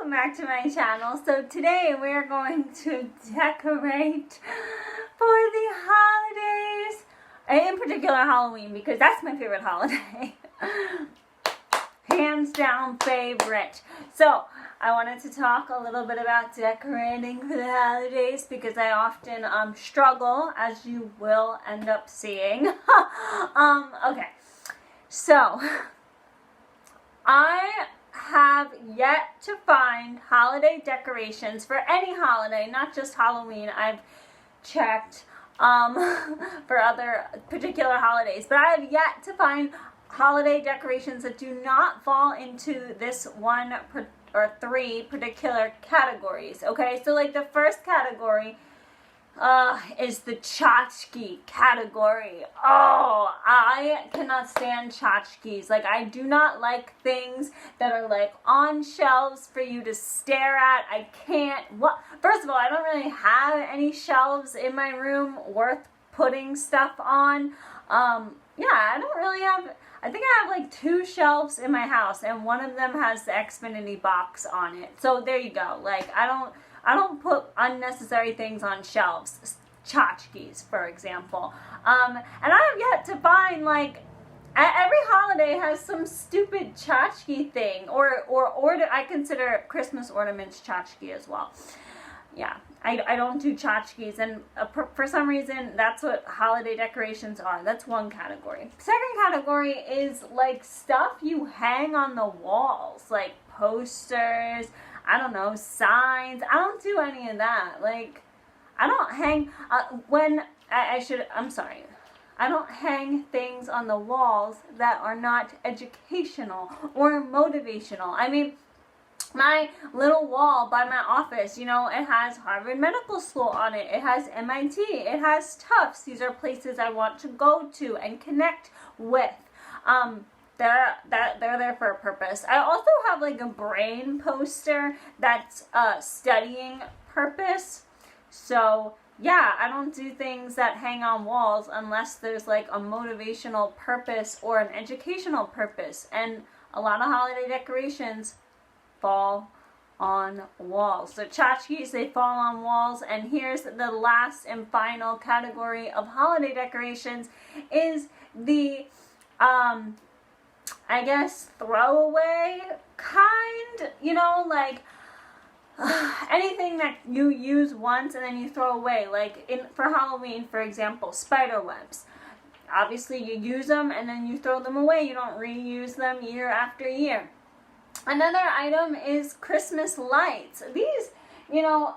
welcome back to my channel. So today we're going to decorate for the holidays, in particular Halloween, because that's my favorite holiday. Hands down favorite. So I wanted to talk a little bit about decorating for the holidays because I often struggle, as you will end up seeing. Okay, so I have yet to find holiday decorations for any holiday, not just Halloween. I've checked for other particular holidays, but I have yet to find holiday decorations that do not fall into this one or three particular categories. Okay, so like the first category is the tchotchke category. Oh, I cannot stand tchotchkes. Like, I do not like things that are like on shelves for you to stare at. I can't. First of all, I don't really have any shelves in my room worth putting stuff on. Yeah, I don't really have. I think I have like 2 shelves in my house, and one of them has the Xfinity box on it. So there you go. Like, I don't put unnecessary things on shelves. Tchotchkes, for example. And I have yet to find, like, every holiday has some stupid tchotchke thing. Or I consider Christmas ornaments tchotchke as well. Yeah, I don't do tchotchkes, and for some reason, that's what holiday decorations are. That's one category. Second category is, like, stuff you hang on the walls, like posters, I don't know, signs. I don't do any of that. Like, I don't hang, I don't hang things on the walls that are not educational or motivational. I mean, my little wall by my office, you know, it has Harvard Medical School on it. It has MIT. It has Tufts. These are places I want to go to and connect with. They're there for a purpose. I also have like a brain poster that's studying purpose. So yeah, I don't do things that hang on walls unless there's like a motivational purpose or an educational purpose. And a lot of holiday decorations fall on walls. So tchotchkes, they fall on walls. And here's the last and final category of holiday decorations is the I guess throwaway kind, you know, like anything that you use once and then you throw away. Like for Halloween, for example, spider webs. Obviously you use them and then you throw them away. You don't reuse them year after year. Another item is Christmas lights. These, you know,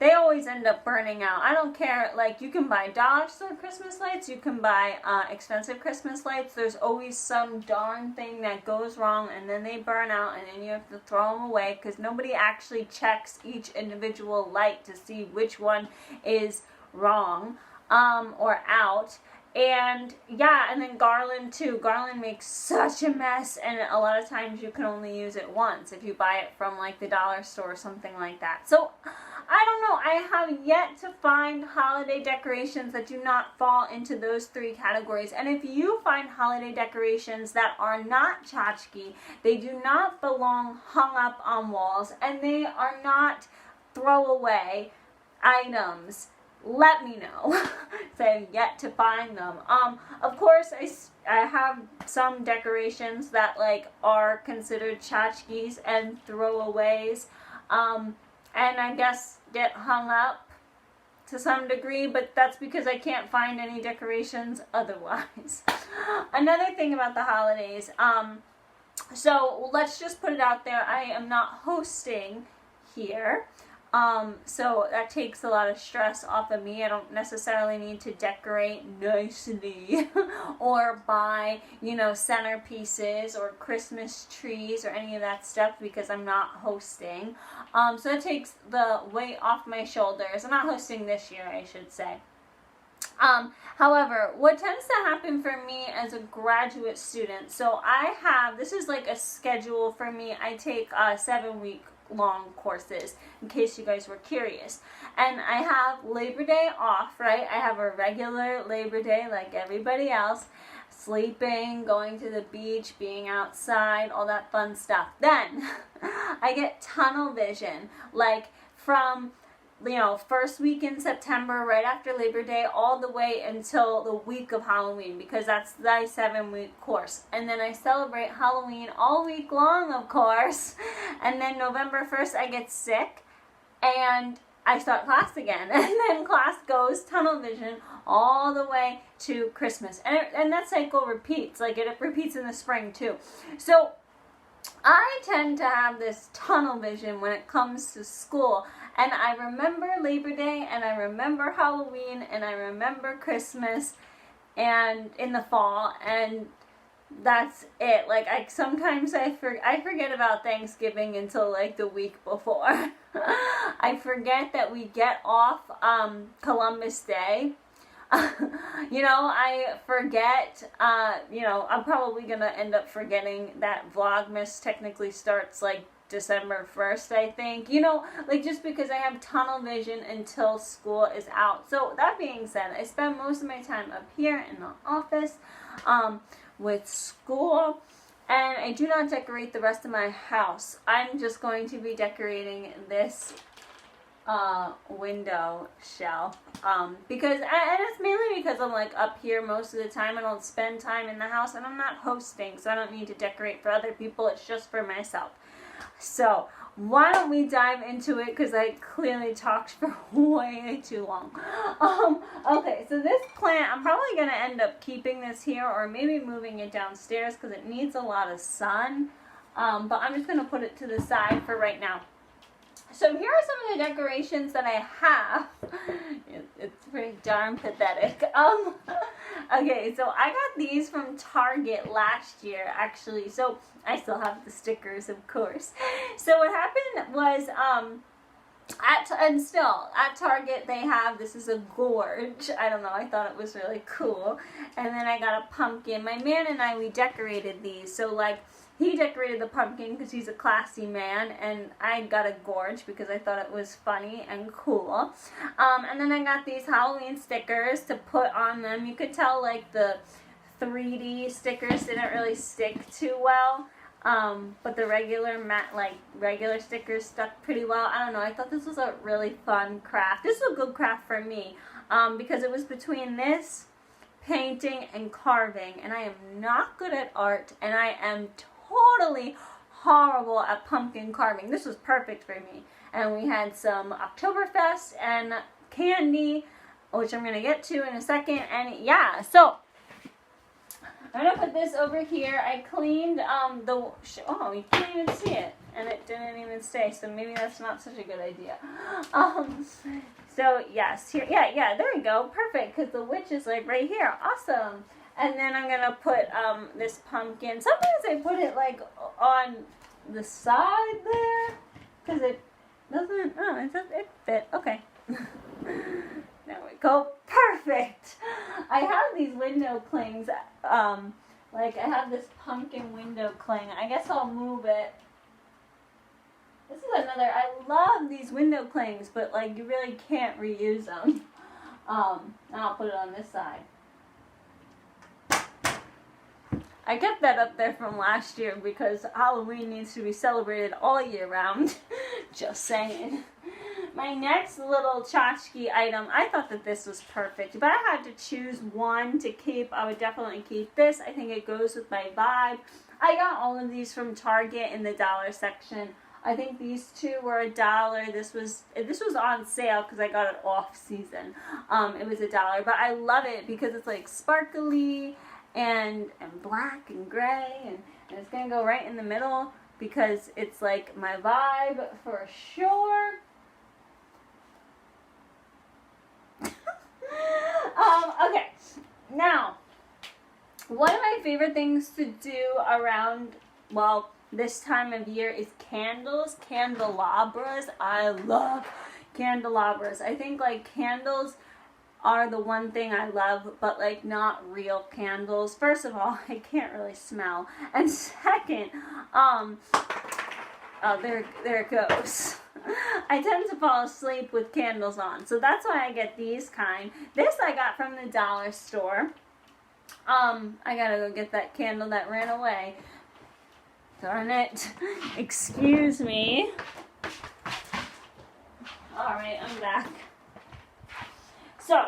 they always end up burning out. I don't care. Like, you can buy dollar store Christmas lights. You can buy expensive Christmas lights. There's always some darn thing that goes wrong, and then they burn out, and then you have to throw them away because nobody actually checks each individual light to see which one is wrong or out. And yeah, and then garland too. Garland makes such a mess, and a lot of times you can only use it once if you buy it from like the dollar store or something like that. So I don't know. I have yet to find holiday decorations that do not fall into those 3 categories. And if you find holiday decorations that are not tchotchke, they do not belong hung up on walls, and they are not throwaway items, let me know. So I've yet to find them. Of course, I have some decorations that like are considered tchotchkes and throwaways, and I guess get hung up to some degree, but that's because I can't find any decorations otherwise. Another thing about the holidays, so let's just put it out there, I am not hosting here. So that takes a lot of stress off of me. I don't necessarily need to decorate nicely or buy, you know, centerpieces or Christmas trees or any of that stuff because I'm not hosting. So it takes the weight off my shoulders. I'm not hosting this year, I should say. However, what tends to happen for me as a graduate student, so this is like a schedule for me. I take 7-week long courses, in case you guys were curious. And I have Labor Day off, right? I have a regular Labor Day like everybody else. sleeping, going to the beach, being outside, all that fun stuff. Then I get tunnel vision, like from, you know, first week in September, right after Labor Day, all the way until the week of Halloween, because that's the 7-week course. And then I celebrate Halloween all week long, of course. And then November 1st, I get sick, and I start class again. And then class goes tunnel vision all the way to Christmas. And that cycle repeats. Like, it repeats in the spring, too. So I tend to have this tunnel vision when it comes to school. And I remember Labor Day, and I remember Halloween, and I remember Christmas, and in the fall, and that's it. Like, sometimes I forget about Thanksgiving until like the week before. I forget that we get off Columbus Day. You know, I forget, you know, I'm probably going to end up forgetting that Vlogmas technically starts like December 1st, I think. You know, like, just because I have tunnel vision until school is out. So that being said, I spend most of my time up here in the office with school, and I do not decorate the rest of my house. I'm just going to be decorating this window shelf, because, and it's mainly because I'm like up here most of the time. I don't spend time in the house, and I'm not hosting, so I don't need to decorate for other people. It's just for myself. So why don't we dive into it, because I clearly talked for way too long. Okay, so this plant, I'm probably going to end up keeping this here, or maybe moving it downstairs because it needs a lot of sun, but I'm just going to put it to the side for right now. So here are some of the decorations that I have. It's pretty darn pathetic. Okay, so I got these from Target last year, actually. So I still have the stickers, of course. So what happened was, at Target they have, this is a gorge. I don't know, I thought it was really cool. And then I got a pumpkin. My man and I, we decorated these. So like, he decorated the pumpkin because he's a classy man, and I got a gorge because I thought it was funny and cool. And then I got these Halloween stickers to put on them. You could tell like the 3D stickers didn't really stick too well, but the regular regular stickers stuck pretty well. I don't know, I thought this was a really fun craft. This was a good craft for me, because it was between this, painting, and carving, and I am not good at art, and I am totally horrible at pumpkin carving. This was perfect for me. And we had some Oktoberfest and candy, which I'm going to get to in a second. And yeah, so I'm going to put this over here. I cleaned oh, you can't even see it. And it didn't even stay, so maybe that's not such a good idea. So yes, here, yeah, there we go. Perfect, because the witch is like right here. Awesome. And then I'm going to put this pumpkin. Sometimes I put it like on the side there, because it doesn't, it fit. Okay. There we go. Perfect. I have these window clings. Like, I have this pumpkin window cling. I guess I'll move it. This is another, I love these window clings, but like, you really can't reuse them. And I'll put it on this side. I kept that up there from last year because Halloween needs to be celebrated all year round. Just saying. My next little tchotchke item, I thought that this was perfect. If I had to choose one to keep, I would definitely keep this. I think it goes with my vibe. I got all of these from Target in the dollar section. I think these two were $1. This was on sale because I got it off season. It was $1, but I love it because it's like sparkly and black and gray, and it's gonna go right in the middle because it's like my vibe for sure. Okay, now one of my favorite things to do around, well, this time of year is candles, candelabras. I love candelabras. I think like candles are the one thing I love, but like not real candles. First of all, I can't really smell. And second, oh, there it goes. I tend to fall asleep with candles on, so that's why I get these kind. This I got from the dollar store. I gotta go get that candle that ran away. Darn it. Excuse me. Alright, I'm back. So,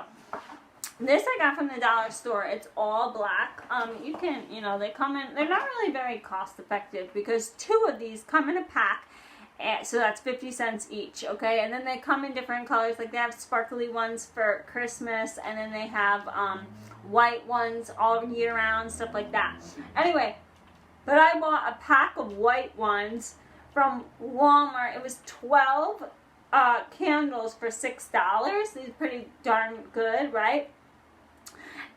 this I got from the dollar store. It's all black. You can, they come in, they're not really very cost effective because 2 of these come in a pack. So that's 50 cents each, okay? And then they come in different colors. Like they have sparkly ones for Christmas, and then they have white ones all year round, stuff like that. Anyway, but I bought a pack of white ones from Walmart. It was 12 candles for $6. These are pretty darn good, right?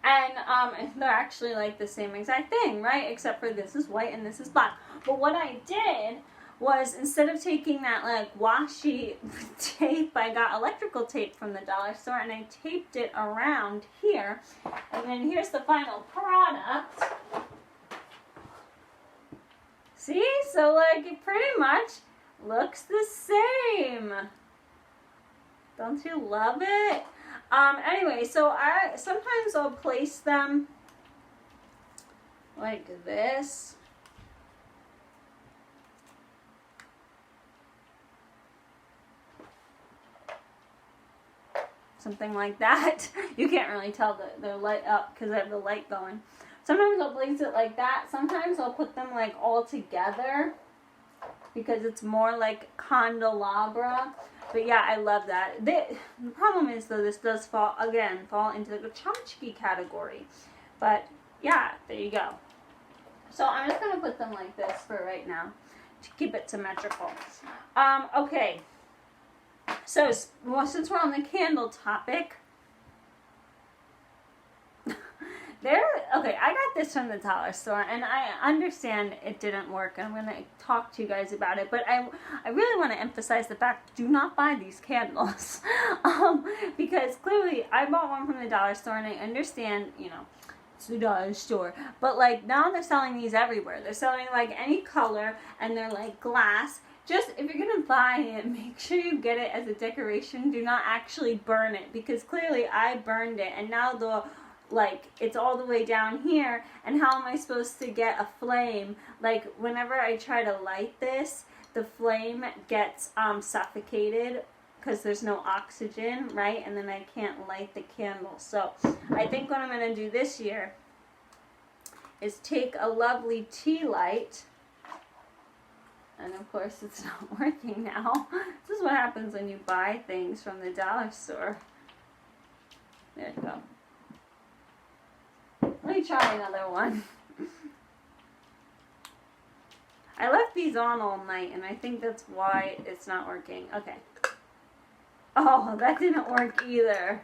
And they're actually like the same exact thing, right? Except for this is white and this is black. But what I did was, instead of taking that like washi tape, I got electrical tape from the dollar store and I taped it around here. And then here's the final product. See? So like it pretty much looks the same. Don't you love it? Anyway, so sometimes I'll place them like this. Something like that. You can't really tell the light up because I have the light going. Sometimes I'll place it like that. Sometimes I'll put them like all together because it's more like candelabra. But yeah, I love that. The problem is though, this does fall into the tchotchke category. But yeah, there you go. So I'm just going to put them like this for right now to keep it symmetrical. Okay. So, since we're on the candle topic, I got this from the dollar store, and I understand it didn't work, and I'm going to talk to you guys about it, but I really want to emphasize the fact, do not buy these candles, because clearly I bought one from the dollar store, and I understand, it's the dollar store, but like now they're selling these everywhere. They're selling like any color, and they're like glass. Just, if you're going to buy it, make sure you get it as a decoration. Do not actually burn it, because clearly I burned it, and now it's all the way down here, and how am I supposed to get a flame? Like, whenever I try to light this, the flame gets suffocated, because there's no oxygen, right? And then I can't light the candle. So, I think what I'm going to do this year is take a lovely tea light. And of course it's not working now. This is what happens when you buy things from the dollar store. There you go. Let me try another one. I left these on all night, and I think that's why it's not working. Okay. Oh, that didn't work either.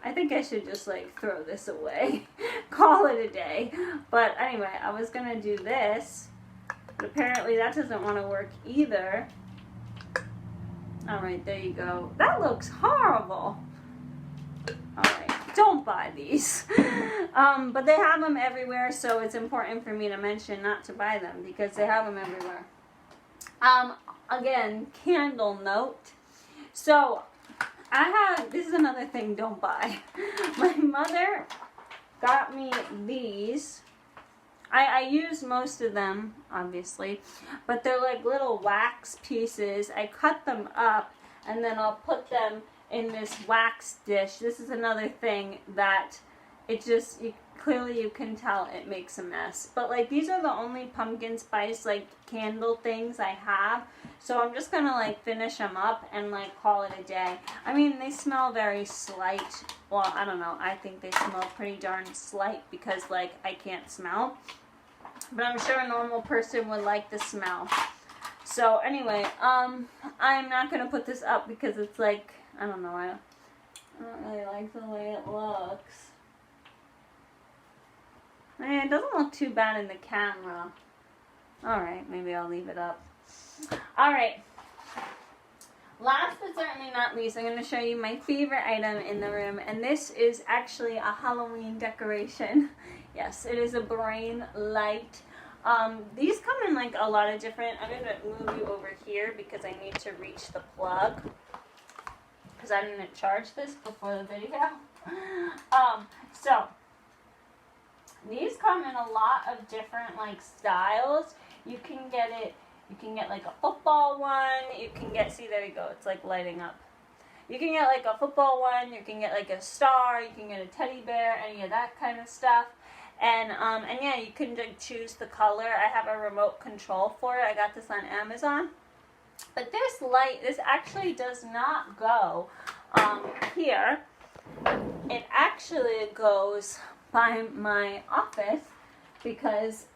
I think I should just like throw this away. Call it a day. But anyway, I was going to do this. But apparently that doesn't want to work either. Alright, there you go. That looks horrible. Alright, don't buy these. But they have them everywhere, so it's important for me to mention not to buy them because they have them everywhere. Again, candle note. So, this is another thing, don't buy. My mother got me these. I use most of them, obviously, but they're like little wax pieces. I cut them up, and then I'll put them in this wax dish. This is another thing that clearly you can tell it makes a mess. But like, these are the only pumpkin spice like candle things I have. So I'm just gonna like finish them up and like call it a day. I mean, they smell very slight. Well, I don't know. I think they smell pretty darn slight because like I can't smell. But I'm sure a normal person would like the smell. So anyway, I'm not gonna put this up because it's like, I don't know, I don't really like the way it looks. It doesn't look too bad in the camera. Alright, maybe I'll leave it up. Alright. Last but certainly not least, I'm going to show you my favorite item in the room. And this is actually a Halloween decoration. Yes, it is a brain light. These come in like a lot of different... I'm going to move you over here because I need to reach the plug. Because I didn't charge this before the video. So, these come in a lot of different like styles. You can get it, you can get like a football one, you can get, see there you go, it's like lighting up. You can get like a football one, you can get like a star, you can get a teddy bear, any of that kind of stuff. And yeah, you can choose the color. I have a remote control for it. I got this on Amazon. But this light, this actually does not go here. It actually goes by my office because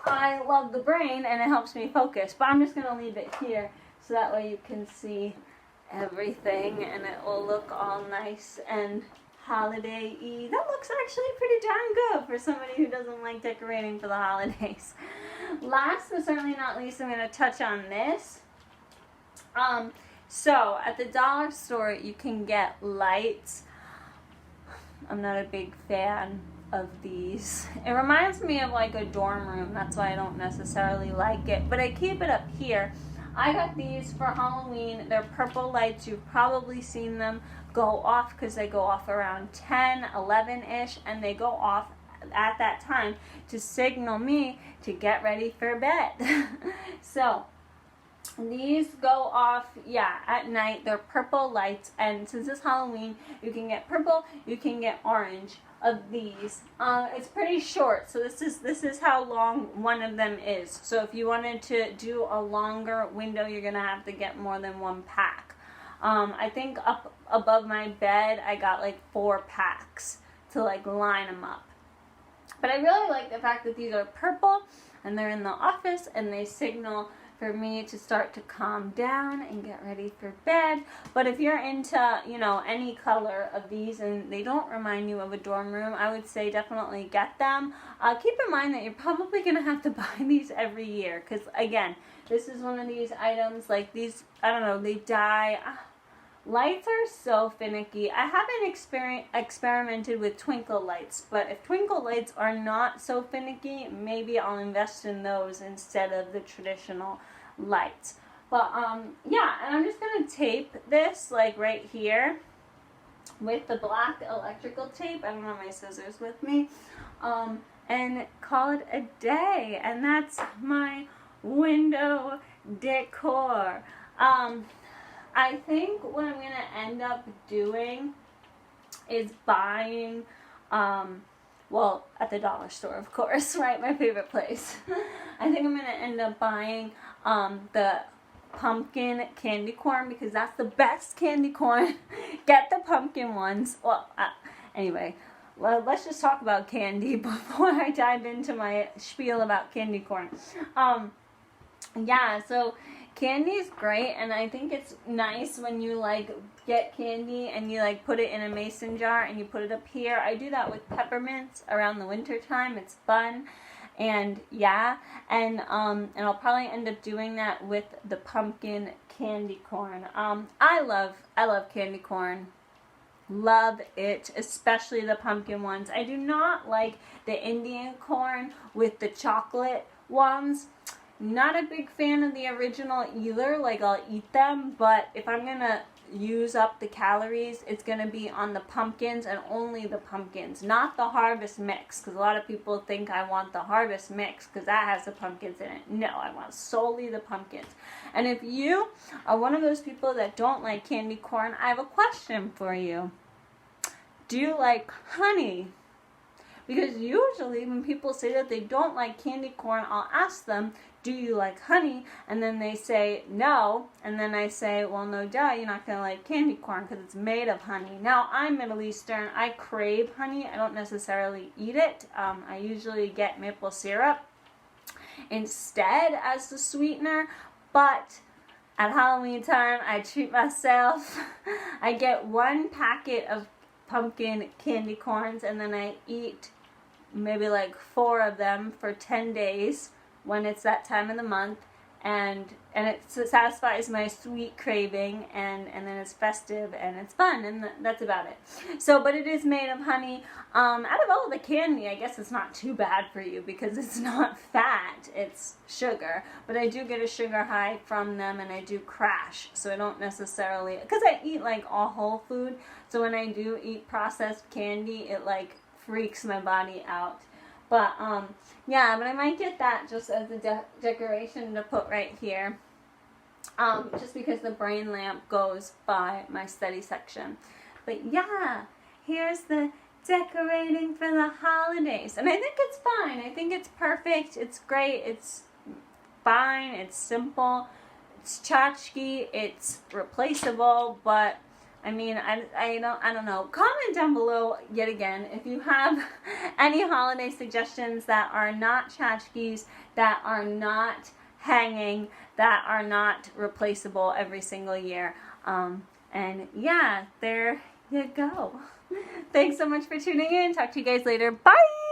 I love the brain and it helps me focus. But I'm just going to leave it here so that way you can see everything and it will look all nice and holiday-y. That looks actually pretty darn good for somebody who doesn't like decorating for the holidays. Last but certainly not least, I'm going to touch on this. So at the dollar store you can get lights. I'm not a big fan of these. It reminds me of like a dorm room. That's why I don't necessarily like it. But I keep it up here. I got these for Halloween. They're purple lights. You've probably seen them go off because they go off around 10, 11-ish, and they go off at that time to signal me to get ready for bed. So these go off, yeah, at night. They're purple lights, and since it's Halloween, you can get purple, you can get orange of these. It's pretty short, so this is how long one of them is. So if you wanted to do a longer window, you're gonna have to get more than one pack. I think up above my bed, I got like 4 packs to like line them up. But I really like the fact that these are purple and they're in the office and they signal for me to start to calm down and get ready for bed. But if you're into, you know, any color of these and they don't remind you of a dorm room, I would say definitely get them. Keep in mind that you're probably going to have to buy these every year because, again, this is one of these items, like these, I don't know, they die. Lights are so finicky. I haven't experimented with twinkle lights, but if twinkle lights are not so finicky, maybe I'll invest in those instead of the traditional lights. But yeah, and I'm just gonna tape this like right here with the black electrical tape. I don't have my scissors with me, and call it a day. And that's my window decor. I think what I'm going to end up doing is buying, well, at the dollar store, of course, right? My favorite place. I think I'm going to end up buying the pumpkin candy corn because that's the best candy corn. Get the pumpkin ones. Well, anyway, well, let's just talk about candy before I dive into my spiel about candy corn. Yeah, so candy is great, and I think it's nice when you like get candy and you like put it in a mason jar and you put it up here. I do that with peppermints around the winter time. It's fun. And yeah, and I'll probably end up doing that with the pumpkin candy corn. I love candy corn. Love it, especially the pumpkin ones. I do not like the Indian corn with the chocolate ones. Not a big fan of the original either. Like, I'll eat them, but if I'm gonna use up the calories, it's gonna be on the pumpkins and only the pumpkins, not the harvest mix, because a lot of people think I want the harvest mix because that has the pumpkins in it. No, I want solely the pumpkins. And if you are one of those people that don't like candy corn, I have a question for you. Do you like honey? Because usually when people say that they don't like candy corn, I'll ask them, do you like honey? And then they say no. And then I say, well, no duh, you're not going to like candy corn because it's made of honey. Now, I'm Middle Eastern. I crave honey. I don't necessarily eat it. I usually get maple syrup instead as the sweetener. But at Halloween time, I treat myself. I get 1 packet of pumpkin candy corns and then I eat maybe like 4 of them for 10 days when it's that time of the month, and it satisfies my sweet craving, and then it's festive and it's fun, and that's about it. So, but it is made of honey. Out of all the candy, I guess it's not too bad for you because it's not fat, it's sugar. But I do get a sugar high from them, and I do crash. So I don't necessarily, because I eat like all whole food. So when I do eat processed candy, it like freaks my body out. But, yeah, but I might get that just as a decoration to put right here. Just because the brain lamp goes by my study section. But yeah, here's the decorating for the holidays. And I think it's fine. I think it's perfect. It's great. It's fine. It's simple. It's tchotchke. It's replaceable. But I mean, I don't know. Comment down below yet again if you have any holiday suggestions that are not tchotchkes, that are not hanging, that are not replaceable every single year. And yeah, there you go. Thanks so much for tuning in. Talk to you guys later. Bye!